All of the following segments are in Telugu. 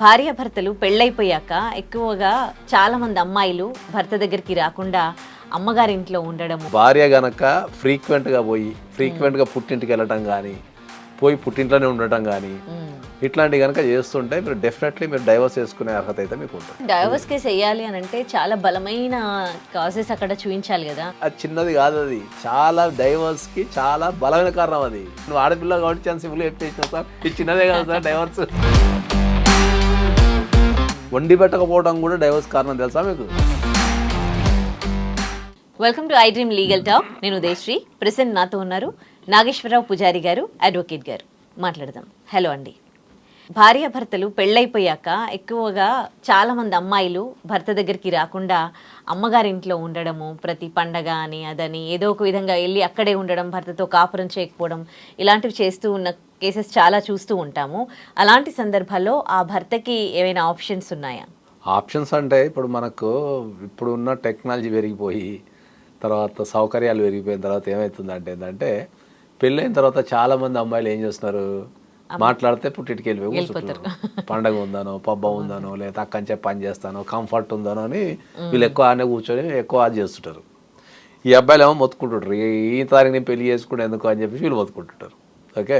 భార్యాభర్తలు పెళ్ళైపోయాక ఎక్కువగా చాలా మంది అమ్మాయిలు భర్త దగ్గరికి రాకుండా అమ్మగారింట్లో ఉండడము. భార్య గనక ఫ్రీక్వెంట్గా పోయి ఫ్రీక్వెంట్గా పుట్టింటికి వెళ్ళటం కానీ పోయి పుట్టింట్లోనే ఉండటం కానీ ఇట్లాంటివి కనుక చేస్తుంటే మీరు డెఫినెట్లీ మీరు డైవర్స్ చేసుకునే అర్హత అయితే మీకు ఉంటుంది. డైవర్స్ కేసు వేయాలి అని అంటే చాలా బలమైన కాజెస్ అక్కడ చూపించాలి కదా. అది చిన్నది కాదు, అది చాలా డైవర్స్కి చాలా బలమైన కారణం. అది నువ్వు ఆడపిల్ల కాబట్టి ఛాన్స్ సింపుల్గా చెప్పేసినావు సార్, ఇది చిన్నదే కాదు సార్ డైవర్స్. వండి పెట్టకపోవడం కూడా డైవర్స్ కారణం తెలుసా మీకు? Welcome to I dream legal talk. నేను ఉదయశ్రీ. ప్రెసెంట్ నాతో ఉన్నారు నాగేశ్వరరావు పుజారి గారు, అడ్వకేట్ గారు. మాట్లాడదాం. హలో అండి. భార్యాభర్తలు పెళ్ళైపోయాక ఎక్కువగా చాలా మంది అమ్మాయిలు భర్త దగ్గరికి రాకుండా అమ్మగారింట్లో ఉండడము, ప్రతి పండగ అని అదని ఏదో ఒక విధంగా వెళ్ళి అక్కడే ఉండడం, భర్తతో కాపురం చేయకపోవడం, ఇలాంటివి చేస్తూ ఉన్న కేసెస్ చాలా చూస్తూ ఉంటాము. అలాంటి సందర్భాల్లో ఆ భర్తకి ఏమైనా ఆప్షన్స్ ఉన్నాయా? ఆప్షన్స్ అంటే ఇప్పుడు మనకు ఇప్పుడు ఉన్న టెక్నాలజీ పెరిగిపోయి తర్వాత సౌకర్యాలు పెరిగిపోయిన తర్వాత ఏమవుతుందంటే ఏంటంటే పెళ్ళైన తర్వాత చాలామంది అమ్మాయిలు ఏం చేస్తున్నారు, మాట్లాడితే పుట్టింటికి వెళ్ళిపోతారు. పండగ ఉందనో, పబ్బం ఉందనో, లేదా అక్కడి నుంచి పని చేస్తానో, కంఫర్ట్ ఉందనో అని వీళ్ళు ఎక్కువ ఆనే కూర్చొని ఎక్కువ అది చేస్తుంటారు. ఈ అబ్బాయిలు ఏమో మొత్తుకుంటుంటారు, ఈ తారీఖు నేను పెళ్లి చేసుకుంటే ఎందుకు అని చెప్పి వీళ్ళు మొత్తుకుంటుంటారు. ఓకే,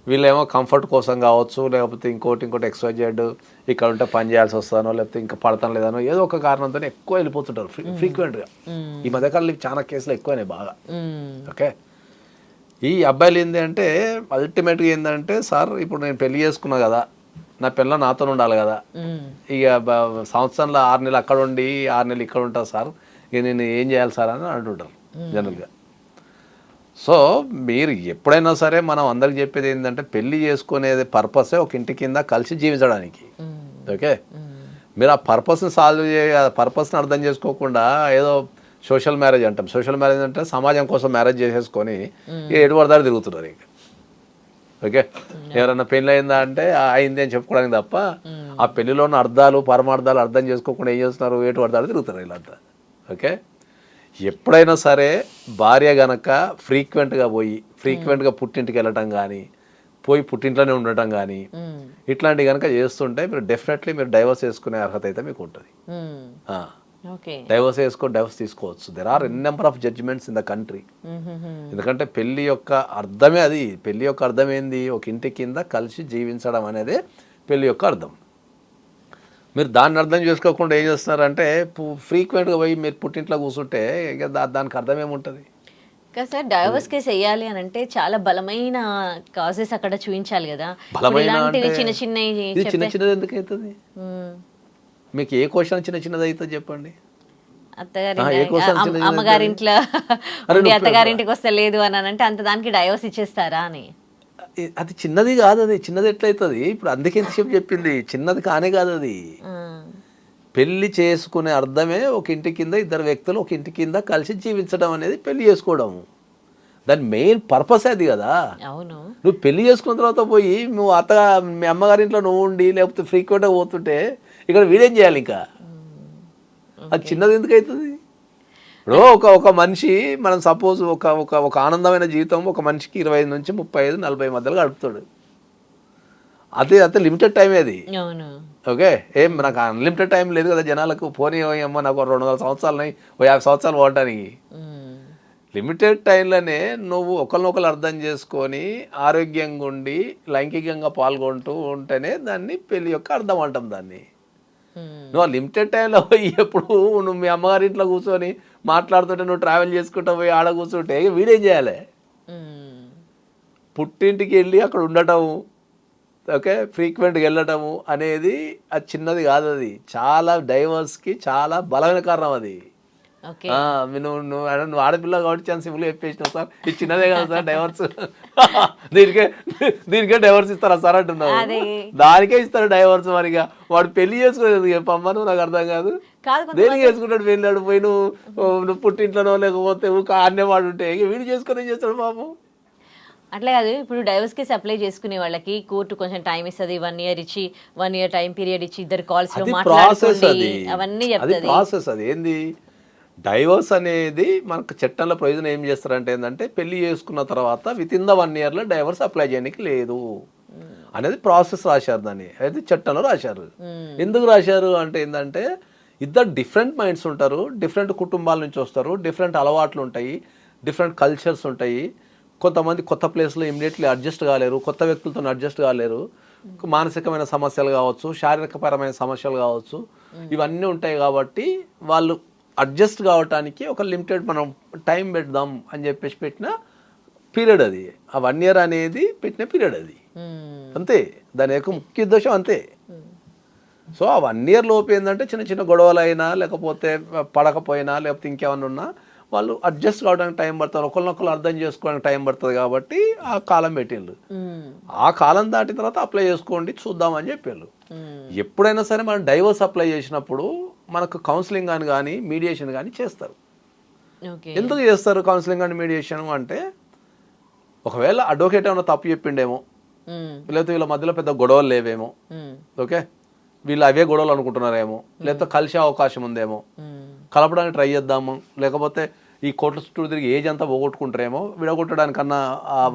వీళ్ళేమో కంఫర్ట్ కోసం కావచ్చు, లేకపోతే ఇంకోటి ఎక్స్వైజెడ్ ఇక్కడ ఉంటే పని చేయాల్సి వస్తానో, లేకపోతే ఇంకా పడతాను లేదనో ఏదో ఒక కారణంతో ఎక్కువ వెళ్ళిపోతుంటారు ఫ్రీక్వెంట్గా. ఈ మధ్యకాలంలో చాలా కేసులు ఎక్కువనే బాగా. ఓకే, ఈ అబ్బాయిలు ఏంటి అంటే అల్టిమేట్గా ఏంటంటే, సార్ ఇప్పుడు నేను పెళ్లి చేసుకున్నా కదా, నా పిల్ల నాతో ఉండాలి కదా, ఇక సంవత్సరంలో 6 నెలలు అక్కడ ఉండి 6 నెలలు ఇక్కడ ఉంటా సార్, ఇక నేను ఏం చేయాలి సార్ అని అంటుంటారు జనరల్గా. సో మీరు ఎప్పుడైనా సరే మనం అందరికి చెప్పేది ఏంటంటే పెళ్లి చేసుకునేది పర్పసే ఒక ఇంటి కింద కలిసి జీవించడానికి. ఓకే, మీరు ఆ పర్పస్ని పర్పస్ని అర్థం చేసుకోకుండా ఏదో సోషల్ మ్యారేజ్ అంటాం. సోషల్ మ్యారేజ్ అంటే సమాజం కోసం మ్యారేజ్ చేసేసుకొని ఎటు పడతారు తిరుగుతున్నారు ఇక. ఓకే, ఎవరన్నా పెళ్ళి అయిందా అంటే అయింది అని చెప్పుకోవడానికి తప్ప ఆ పెళ్లిలో ఉన్న అర్థాలు పరమార్థాలు అర్థం చేసుకోకుండా ఏం చేస్తున్నారు, ఎటు పడతారు తిరుగుతున్నారు వీళ్ళంతా. ఓకే, ఎప్పుడైనా సరే భార్య గనక ఫ్రీక్వెంట్గా పోయి ఫ్రీక్వెంట్గా పుట్టింటికి వెళ్ళటం కానీ పోయి పుట్టింట్లోనే ఉండటం కానీ ఇట్లాంటివి కనుక చేస్తుంటే మీరు డెఫినెట్లీ మీరు డైవర్స్ చేసుకునే అర్హత అయితే మీకు ఉంటుంది. డైవర్స్ డైవర్స్ తీసుకోవచ్చు. There are n number of judgements in the country. ఎందుకంటే పెళ్లి యొక్క అర్థమే అది. పెళ్లి యొక్క అర్థం ఏంది, ఒక ఇంటి కింద కలిసి జీవించడం అనేది పెళ్లి యొక్క అర్థం. మీరు దాన్ని అర్థం చేసుకోకుండా ఏం చేస్తున్నారంటే ఫ్రీక్వెంట్గా పోయి మీరు పుట్టింట్లో కూర్చుంటే ఇక దానికి అర్థం ఏముంటుంది? సార్ డైవర్స్ కేసు వేయాలి అని అంటే చాలా బలమైన కాజెస్ అక్కడ చూపించాలి కదా. చిన్న చిన్నది ఎందుకు అవుతుంది మీకు? ఏ క్వశ్చన్ చిన్నది అవుతుంది చెప్పండి. అమ్మగారింట్లో అత్తగారింటికి వస్తే లేదు అని అంటే అంత దానికి డైవర్స్ ఇచ్చేస్తారా అని? అది చిన్నది కాదు. అది చిన్నది ఎట్లయితుంది? ఇప్పుడు అందుకే ఎంతసేపు చెప్పింది చిన్నది కానే కాదు. అది పెళ్లి చేసుకునే అర్థమే ఒక ఇంటి కింద ఇద్దరు వ్యక్తులు ఒక ఇంటి కింద కలిసి జీవించడం అనేది పెళ్లి చేసుకోవడం. దాని మెయిన్ పర్పస్ అది కదా. అవును, నువ్వు పెళ్లి చేసుకున్న తర్వాత పోయి నువ్వు మీ అమ్మగారింట్లో నువ్వు ఉండి లేకపోతే ఫ్రీక్వెంట్గా పోతుంటే ఇక్కడ వీడేం చేయాలి ఇంకా? అది చిన్నది ఎందుకు అవుతుంది? ఇప్పుడు ఒక మనిషి మనం సపోజ్ ఒక ఆనందమైన జీవితం ఒక మనిషికి 25 నుంచి 35, 40 మధ్యలో గడుపుతాడు. అదే లిమిటెడ్ టైం అది. ఓకే, ఏం నాకు అన్లిమిటెడ్ టైం లేదు కదా జనాలకు. పోనీ అమ్మ నాకు 200 సంవత్సరాలు 50 సంవత్సరాలు పోవడానికి. లిమిటెడ్ టైంలోనే నువ్వు ఒకరినొకరు అర్థం చేసుకొని ఆరోగ్యంగా ఉండి లైంగికంగా పాల్గొంటూ ఉంటేనే దాన్ని పెళ్లి యొక్క అర్థం అంటాం. దాన్ని నువ్వు లిమిటెడ్ టైంలో పోయి ఎప్పుడు నువ్వు మీ అమ్మగారింట్లో కూర్చొని మాట్లాడుతుంటే నువ్వు ట్రావెల్ చేసుకుంటా పోయి ఆడ కూర్చుంటే వీడేం చేయాలి? పుట్టింటికి వెళ్ళి అక్కడ ఉండటం, ఓకే, ఫ్రీక్వెంట్గా వెళ్ళటము అనేది అది చిన్నది కాదు. అది చాలా డైవర్స్కి చాలా బలమైన కారణం. అది నువ్వు ఆడపిల్ల కాబట్టి ఛాన్స్ సింపుల్గా చెప్పేసినావు సార్, ఇది చిన్నదే కాదు సార్ డైవర్స్. దీనికే డైవర్స్ ఇస్తారా సార్ అంటున్నావు? దానికే ఇస్తారు డైవర్స్. మరిగా వాడు పెళ్లి చేసుకునేది చెప్పమ్మా, నువ్వు నాకు అర్థం కాదు. దేనికి చేసుకుంటాడు పెళ్ళాడు? పోయి నువ్వు పుట్టింట్లోనో లేకపోతే ఆడనే వాడు ఉంటే వీడు చేసుకుని ఏం చేస్తాడు పాపం? అట్లా కాదు. ఇప్పుడు డైవర్స్ కేసు అప్లై చేసుకునే వాళ్ళకి కోర్టు కొంచెం టైం ఇస్తుంది. 1 year ఇచ్చి 1 year టైం పీరియడ్ ఇచ్చి ఇద్దరు కాల్స్ లో మాట్లాడుకోండి అవన్నీ చెప్తుంది. ప్రాసెస్ అది ఏంది? డైవర్స్ అనేది మనకు చట్టంలో ప్రయోజనం ఏం చేస్తారంటే ఏంటంటే పెళ్లి చేసుకున్న తర్వాత విత్ ఇన్ ద 1 yearలో డైవర్స్ అప్లై చేయడానికి లేదు. అనేది ప్రాసెస్ రాశారు, దాన్ని అయితే చట్టంలో రాశారు. ఎందుకు రాశారు అంటే ఏంటంటే ఇద్దరు డిఫరెంట్ మైండ్స్ ఉంటారు, డిఫరెంట్ కుటుంబాల నుంచి వస్తారు, డిఫరెంట్ అలవాట్లు ఉంటాయి, డిఫరెంట్ కల్చర్స్ ఉంటాయి. కొంతమంది కొత్త ప్లేస్లో ఇమ్మీడియట్లీ అడ్జస్ట్ కాలేరు, కొత్త వ్యక్తులతో అడ్జస్ట్ కాలేరు. మానసికమైన సమస్యలు కావచ్చు, శారీరకపరమైన సమస్యలు కావచ్చు, ఇవన్నీ ఉంటాయి. కాబట్టి వాళ్ళు అడ్జస్ట్ కావటానికి ఒక లిమిటెడ్ మనం టైం పెడదాం అని చెప్పేసి పెట్టిన పీరియడ్ అది. ఆ 1 year అనేది పెట్టిన పీరియడ్ అది, అంతే. దాని యొక్క ముఖ్య ఉద్దేశం అంతే. సో ఆ 1 year లోపు ఏంటంటే చిన్న చిన్న గొడవలు అయినా, లేకపోతే పడకపోయినా, లేకపోతే ఇంకేమన్నా ఉన్నా వాళ్ళు అడ్జస్ట్ కావడానికి టైం పడుతుంది, ఒకరినొకరు అర్థం చేసుకోవడానికి టైం పడుతుంది. కాబట్టి ఆ కాలం పెట్టిండ్రు. ఆ కాలం దాటిన తర్వాత అప్లై చేసుకోండి చూద్దామని చెప్పారు. ఎప్పుడైనా సరే మనం డైవర్స్ అప్లై చేసినప్పుడు మనకు కౌన్సిలింగ్ అని కానీ మీడియేషన్ కానీ చేస్తారు. ఎందుకు చేస్తారు కౌన్సిలింగ్ అండ్ మీడియేషన్ అంటే, ఒకవేళ అడ్వకేట్ ఏమైనా తప్పు చెప్పిండేమో, లేకపోతే వీళ్ళ మధ్యలో పెద్ద గొడవలు లేవేమో, ఓకే, వీళ్ళు అవే గొడవలు అనుకుంటున్నారేమో, లేకపోతే కలిసే అవకాశం ఉందేమో, కలపడానికి ట్రై చేద్దాము, లేకపోతే ఈ కోట్ల చుట్టూ తిరిగి ఏజ్ అంతా పోగొట్టుకుంటారేమో, విడగొట్టడానికన్నా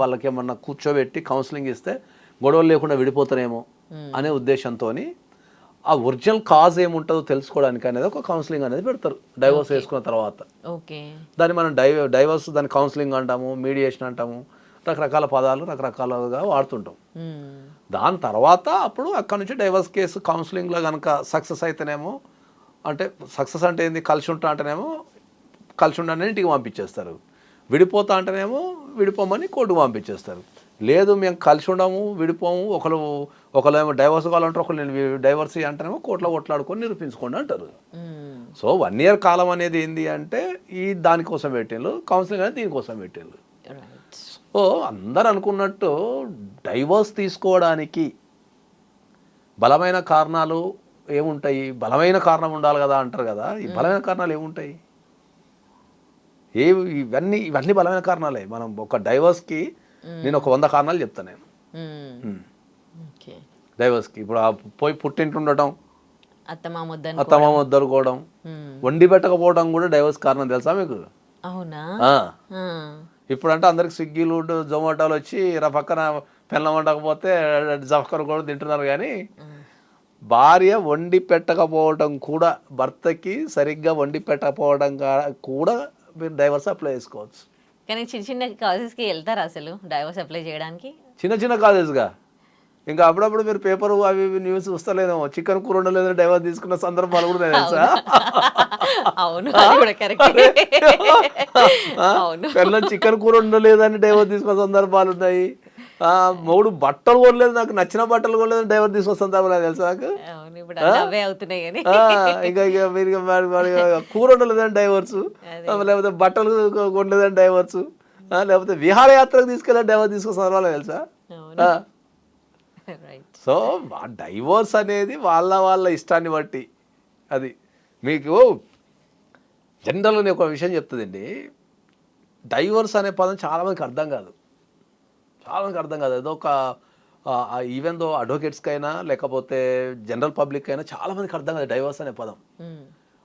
వాళ్ళకి ఏమన్నా కూర్చోబెట్టి కౌన్సిలింగ్ ఇస్తే గొడవలు లేకుండా విడిపోతారేమో అనే ఉద్దేశంతో ఆ ఒరిజినల్ కాజ్ ఏముంటుందో తెలుసుకోవడానికి అనేది ఒక కౌన్సిలింగ్ అనేది పెడతారు డైవర్స్ వేసుకున్న తర్వాత. దాన్ని మనం డైవర్స్ దాన్ని కౌన్సిలింగ్ అంటాము, మీడియేషన్ అంటాము, రకరకాల పదాలు రకరకాలుగా వాడుతుంటాం. దాని తర్వాత అప్పుడు అక్కడ నుంచి డైవర్స్ కేసు కౌన్సిలింగ్లో కనుక సక్సెస్ అయితేనేమో, అంటే సక్సెస్ అంటే ఏంది, కలిసి ఉంటా అంటేనేమో కలిసి ఉండని ఇంటికి పంపించేస్తారు, విడిపోతా అంటేనేమో విడిపోమని కోర్టుకు పంపించేస్తారు. లేదు మేము కలిసి ఉండము విడిపోము, ఒకరు డైవర్స్ కావాలంటారు, ఒకరు నేను డైవర్స్ అంటేనేమో కోర్టులో కొట్లాడుకొని నిరూపించుకోండి అంటారు. సో 1 year కాలం అనేది ఏంది అంటే ఈ దానికోసం పెట్టిండ్రు, కౌన్సిలింగ్ అనేది దీనికోసం పెట్టిండ్రు. సో అందరు అనుకున్నట్టు డైవర్స్ తీసుకోవడానికి బలమైన కారణాలు ఏముంటాయి, బలమైన కారణం ఉండాలి కదా అంటారు కదా. ఈ బలమైన కారణాలు ఏముంటాయి? ఇవన్నీ బలమైన కారణాలే. మనం ఒక డైవర్స్కి నేను ఒక 100 కారణాలు చెప్తాను నేను. డైవర్స్కి ఇప్పుడు పోయి పుట్టింటి ఉండటం, అత్తమామ వద్దనుకోవడం, వండి పెట్టకపోవడం కూడా డైవర్స్ కారణం తెలుసా మీకు? అవునా? ఇప్పుడు అంటే అందరికి స్విగ్గీలు జొమాటోలు వచ్చి పక్కన పెళ్ళం వండకపోతే జఫకర్ కూడా తింటున్నారు. కానీ భార్య వండి పెట్టకపోవడం కూడా, భర్తకి సరిగ్గా వండి పెట్టకపోవడం కూడా మీరు డైవర్స్ అప్లై చేసుకోవచ్చు. కానీ చిన్న చిన్న కాజెస్కి వెళ్తారా అసలు డైవర్స్ అప్లై చేయడానికి? చిన్న చిన్న కాజెస్గా ఇంకా అప్పుడప్పుడు మీరు పేపర్ అవి న్యూస్ చూస్తలేదేమో, చికెన్ కూర ఉండలేదని డైవర్స్ తీసుకున్న సందర్భాలు కూడా తెలుసా? పెళ్ళం చికెన్ కూర ఉండలేదని డైవర్స్ తీసుకున్న సందర్భాలు ఉన్నాయి. మూడు బట్టలు కొనలేదు, నాకు నచ్చిన బట్టలు కొనలేదని డైవర్స్ తీసుకున్న సందర్భాలు తెలుసా నాకు? ఇంకా మీరు కూర ఉండలేదని డైవర్స్, లేకపోతే బట్టలు కొనలేదని డైవర్స్, లేకపోతే విహారయాత్రకు తీసుకెళ్ళని డైవర్స్ తీసుకున్న సందర్భాలు తెలుసా? సో డైవోర్స్ అనేది వాళ్ళ ఇష్టాన్ని బట్టి. అది మీకు జనరల్గా నేను ఒక విషయం చెప్తుందండి, డైవోర్స్ అనే పదం చాలామందికి అర్థం కాదు. ఏదో ఒక ఈవెన్ దో అడ్వకేట్స్కి అయినా లేకపోతే జనరల్ పబ్లిక్ అయినా చాలామందికి అర్థం కాదు డైవోర్స్ అనే పదం.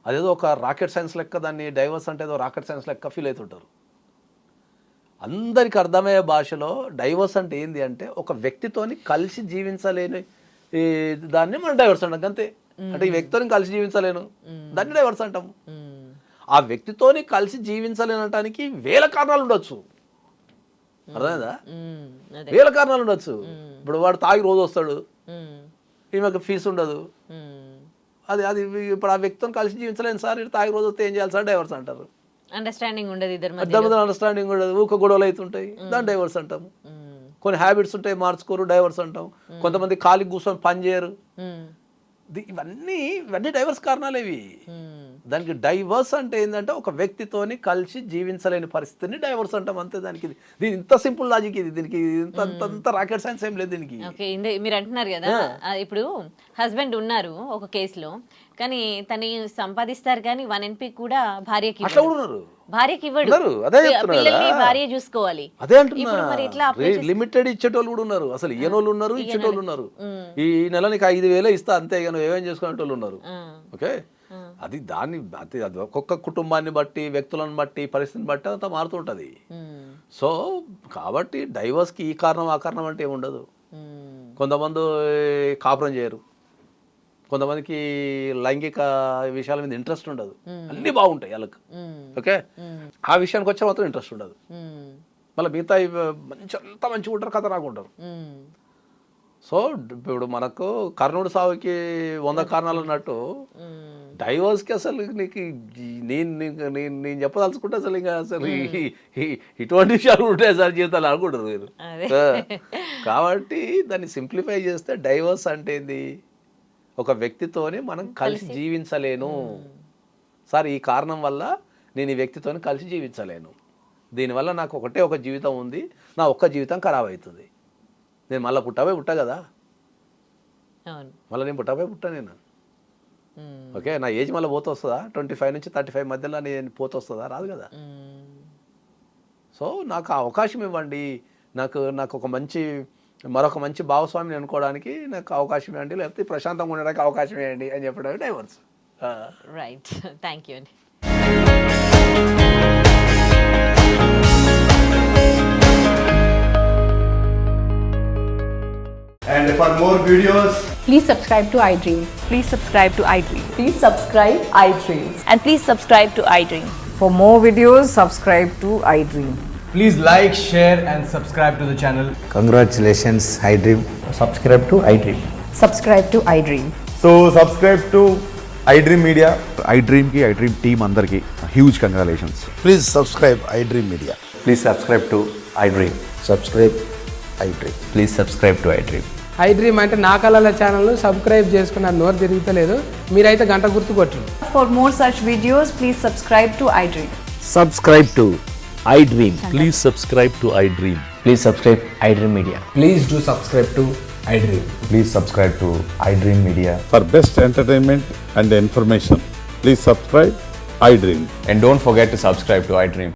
అదేదో ఒక రాకెట్ సైన్స్ లెక్క, దాన్ని డైవోర్స్ అంటే ఏదో రాకెట్ సైన్స్ లెక్క ఫీల్ అవుతుంటారు. అందరికి అర్థమయ్యే భాషలో డైవర్స్ అంటే ఏంది అంటే, ఒక వ్యక్తితోని కలిసి జీవించలేని దాన్ని మనం డైవర్స్ అంటాం అంతే. అంటే ఈ వ్యక్తితో కలిసి జీవించలేను, దాన్ని డైవర్స్ అంటాము. ఆ వ్యక్తితోని కలిసి జీవించలేనటానికి వేల కారణాలు ఉండొచ్చు, అర్థమైందా? వేల కారణాలు ఉండొచ్చు. ఇప్పుడు వాడు తాగి రోజు వస్తాడు, ఈమెకు ఫీజు ఉండదు, అది ఇప్పుడు ఆ వ్యక్తితో కలిసి జీవించలేను సార్, తాగి రోజు వస్తే ఏం చేయాలి సార్, డైవర్స్ అంటారు. అండర్స్టాండింగ్ ఉండదు, అండర్స్టాండింగ్ ఉండదు, ఊక గొడవలు అవుతుంటాయి, దాన్ని డైవర్స్ అంటాము. కొన్ని హ్యాబిట్స్ ఉంటాయి మార్చుకోరు, డైవర్స్ అంటాం. కొంతమంది ఖాళీ కూర్చొని పని చేయరు, ఇవన్నీ డైవర్స్ కారణాలు ఇవి. దానికి డైవర్స్ అంటే ఏంటంటే ఒక వ్యక్తితోని కలిసి జీవించలేని పరిస్థితిని డైవర్స్ అంటాం అంతే. దీని ఇంత సింపుల్ లాజిక్ ఇది, దీనికి ఇంత రాకెట్ సైన్స్ ఏం లేదు దీనికి. మీరు అంటున్నారు కదా, ఇప్పుడు హస్బెండ్ ఉన్నారు ఒక కేసులో, కానీ తను సంపాదిస్తారు కానీ 1 NP కూడా భార్యకి ఇవ్వడు, భార్య చూసుకోవాలి. అదే అంటున్నా, లిమిటెడ్ ఇచ్చేటోళ్ళు కూడా ఉన్నారు, అసలు ఇయ్యనోళ్ళు ఉన్నారు, ఇచ్చేటోళ్ళు ఉన్నారు. ఈ నెల నీకు 5,000 ఇస్తా అంతే, ఇక నువ్వు ఏమేం చేసుకునేటోళ్ళు ఉన్నారు. ఓకే, అది ఒక్కొక్క కుటుంబాన్ని బట్టి, వ్యక్తులను బట్టి, పరిస్థితిని బట్టి అంతా మారుతుంటది. సో కాబట్టి డైవర్స్కి ఈ కారణం ఆ కారణం అంటే ఏముండదు. కొంతమంది కాపురం చేయరు, కొంతమందికి లైంగిక విషయాల మీద ఇంట్రెస్ట్ ఉండదు, అన్నీ బాగుంటాయి వాళ్ళకి. ఓకే, ఆ విషయానికి వచ్చే మాత్రం ఇంట్రెస్ట్ ఉండదు. మళ్ళీ మిగతా అంతా మంచిగా ఉంటారు, కథ రాకుంటారు. సో ఇప్పుడు మనకు కర్ణుడు సావుకి 100 కారణాలు అన్నట్టు డైవర్స్కి అసలు నీకు నేను చెప్పదలుచుకుంటే అసలు ఇంకా అసలు ఇటువంటి విషయాలు ఉంటాయి సార్ జీవితాలు అనుకుంటారు మీరు. కాబట్టి దాన్ని సింప్లిఫై చేస్తే డైవర్స్ అంటే ఏంది, ఒక వ్యక్తితోనే మనం కలిసి జీవించలేను సార్, ఈ కారణం వల్ల నేను ఈ వ్యక్తితోనే కలిసి జీవించలేను, దీనివల్ల నాకు ఒక జీవితం ఉంది, నా ఒక్క జీవితం ఖరాబ్ అవుతుంది, నేను మళ్ళీ పుట్టా కదా, మళ్ళీ నేను పుట్టా నేను. ఓకే, నా ఏజ్ మళ్ళీ పోతూ వస్తుందా, 25 నుంచి 35 మధ్యలో నేను పోతూ వస్తుందా, రాదు కదా. సో నాకు ఆ అవకాశం ఇవ్వండి, నాకు మరొక మంచి భాగస్వామిని అనుకోవడానికి నాకు అవకాశం ఇవ్వండి, లేకపోతే ప్రశాంతంగా ఉండడానికి అవకాశం ఇవ్వండి అని చెప్పడం డైవర్స్. రైట్, థ్యాంక్ యూ అండి. And for more videos, please subscribe to iDream. Please subscribe to iDream. Please subscribe iDream. And please subscribe to iDream. For more videos, subscribe to iDream. please like, share and subscribe to the channel. Congratulations, iDream. Subscribe to iDream. Subscribe to iDream. So subscribe to iDream Media. iDream ki iDream team andarki huge congratulations. Please subscribe iDream Media. Please subscribe to iDream. Subscribe iDream. Please subscribe to iDream. iDream అంటే నా కళల ఛానల్ సబ్స్క్రైబ్ చేసుకున్న నోరు తిరుగుతలేదు, మీరైతే గంట గుర్తు కొట్టండి. For more such videos, please subscribe to iDream. Subscribe to iDream. Please subscribe to iDream. Please subscribe iDream Media. Please do subscribe to iDream. Please subscribe to iDream Media. For best entertainment and information, please subscribe iDream. And don't forget to subscribe to iDream.